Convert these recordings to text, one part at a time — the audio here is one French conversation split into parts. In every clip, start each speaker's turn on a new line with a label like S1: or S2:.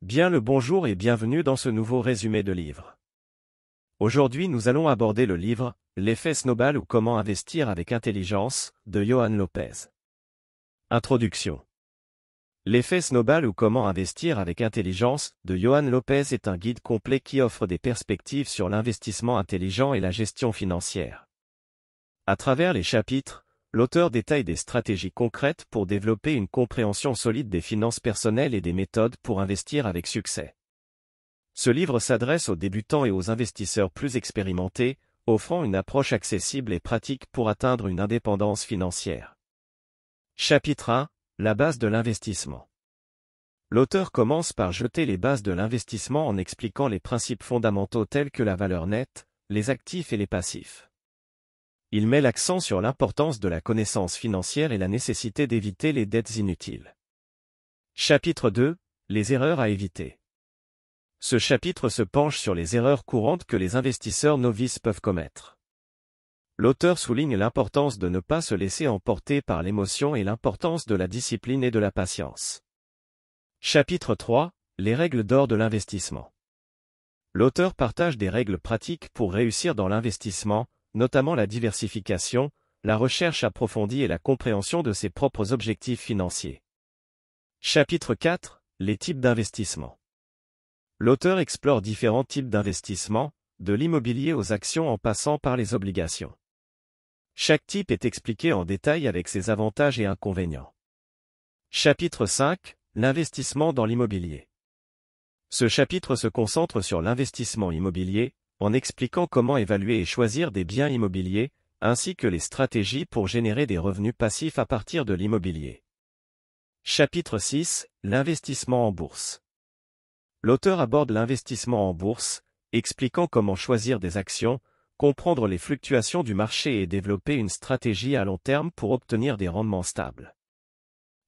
S1: Bien le bonjour et bienvenue dans ce nouveau résumé de livre. Aujourd'hui nous allons aborder le livre « L'effet snowball ou comment investir avec intelligence » de Johan Lopez. Introduction. L'effet snowball ou comment investir avec intelligence de Johan Lopez est un guide complet qui offre des perspectives sur l'investissement intelligent et la gestion financière. À travers les chapitres, l'auteur détaille des stratégies concrètes pour développer une compréhension solide des finances personnelles et des méthodes pour investir avec succès. Ce livre s'adresse aux débutants et aux investisseurs plus expérimentés, offrant une approche accessible et pratique pour atteindre une indépendance financière. Chapitre 1. La base de l'investissement. L'auteur commence par jeter les bases de l'investissement en expliquant les principes fondamentaux tels que la valeur nette, les actifs et les passifs. Il met l'accent sur l'importance de la connaissance financière et la nécessité d'éviter les dettes inutiles. Chapitre 2. Les erreurs à éviter. Ce chapitre se penche sur les erreurs courantes que les investisseurs novices peuvent commettre. L'auteur souligne l'importance de ne pas se laisser emporter par l'émotion et l'importance de la discipline et de la patience. Chapitre 3. Les règles d'or de l'investissement. L'auteur partage des règles pratiques pour réussir dans l'investissement, notamment la diversification, la recherche approfondie et la compréhension de ses propres objectifs financiers. Chapitre 4. Les types d'investissement. L'auteur explore différents types d'investissement, de l'immobilier aux actions en passant par les obligations. Chaque type est expliqué en détail avec ses avantages et inconvénients. Chapitre 5. L'investissement dans l'immobilier. Ce chapitre se concentre sur l'investissement immobilier, en expliquant comment évaluer et choisir des biens immobiliers, ainsi que les stratégies pour générer des revenus passifs à partir de l'immobilier. Chapitre 6. L'investissement en bourse. L'auteur aborde l'investissement en bourse, expliquant comment choisir des actions, comprendre les fluctuations du marché et développer une stratégie à long terme pour obtenir des rendements stables.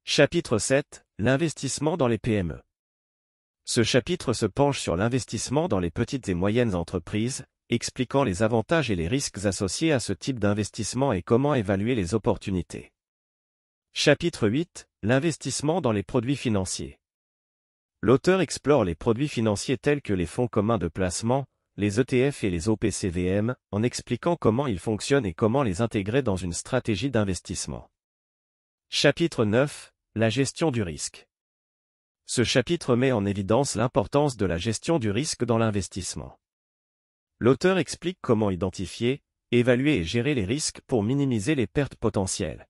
S1: Chapitre 7. L'investissement dans les PME. Ce chapitre se penche sur l'investissement dans les petites et moyennes entreprises, expliquant les avantages et les risques associés à ce type d'investissement et comment évaluer les opportunités. Chapitre 8. L'investissement dans les produits financiers. L'auteur explore les produits financiers tels que les fonds communs de placement, les ETF et les OPCVM, en expliquant comment ils fonctionnent et comment les intégrer dans une stratégie d'investissement. Chapitre 9. La gestion du risque. Ce chapitre met en évidence l'importance de la gestion du risque dans l'investissement. L'auteur explique comment identifier, évaluer et gérer les risques pour minimiser les pertes potentielles.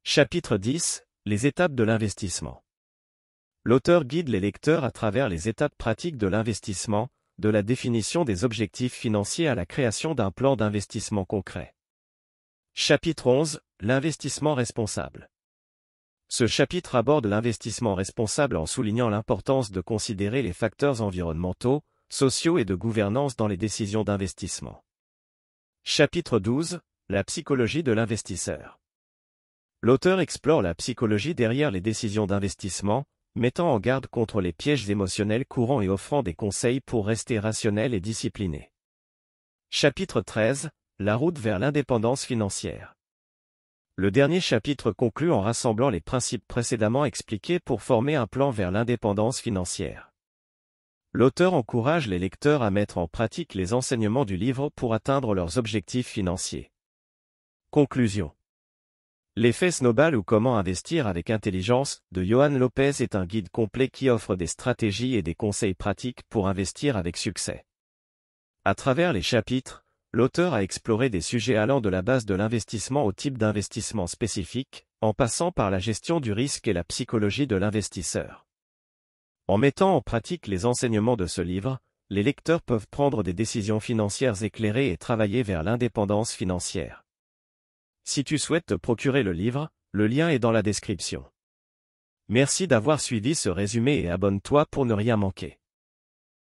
S1: Chapitre 10. Les étapes de l'investissement. L'auteur guide les lecteurs à travers les étapes pratiques de l'investissement, de la définition des objectifs financiers à la création d'un plan d'investissement concret. Chapitre 11. L'investissement responsable. Ce chapitre aborde l'investissement responsable en soulignant l'importance de considérer les facteurs environnementaux, sociaux et de gouvernance dans les décisions d'investissement. Chapitre 12. La psychologie de l'investisseur. L'auteur explore la psychologie derrière les décisions d'investissement, mettant en garde contre les pièges émotionnels courants et offrant des conseils pour rester rationnel et discipliné. Chapitre 13. La route vers l'indépendance financière. Le dernier chapitre conclut en rassemblant les principes précédemment expliqués pour former un plan vers l'indépendance financière. L'auteur encourage les lecteurs à mettre en pratique les enseignements du livre pour atteindre leurs objectifs financiers. Conclusion. L'effet snowball ou comment investir avec intelligence de Johan Lopez est un guide complet qui offre des stratégies et des conseils pratiques pour investir avec succès. À travers les chapitres, l'auteur a exploré des sujets allant de la base de l'investissement au type d'investissement spécifique, en passant par la gestion du risque et la psychologie de l'investisseur. En mettant en pratique les enseignements de ce livre, les lecteurs peuvent prendre des décisions financières éclairées et travailler vers l'indépendance financière. Si tu souhaites te procurer le livre, le lien est dans la description. Merci d'avoir suivi ce résumé et abonne-toi pour ne rien manquer.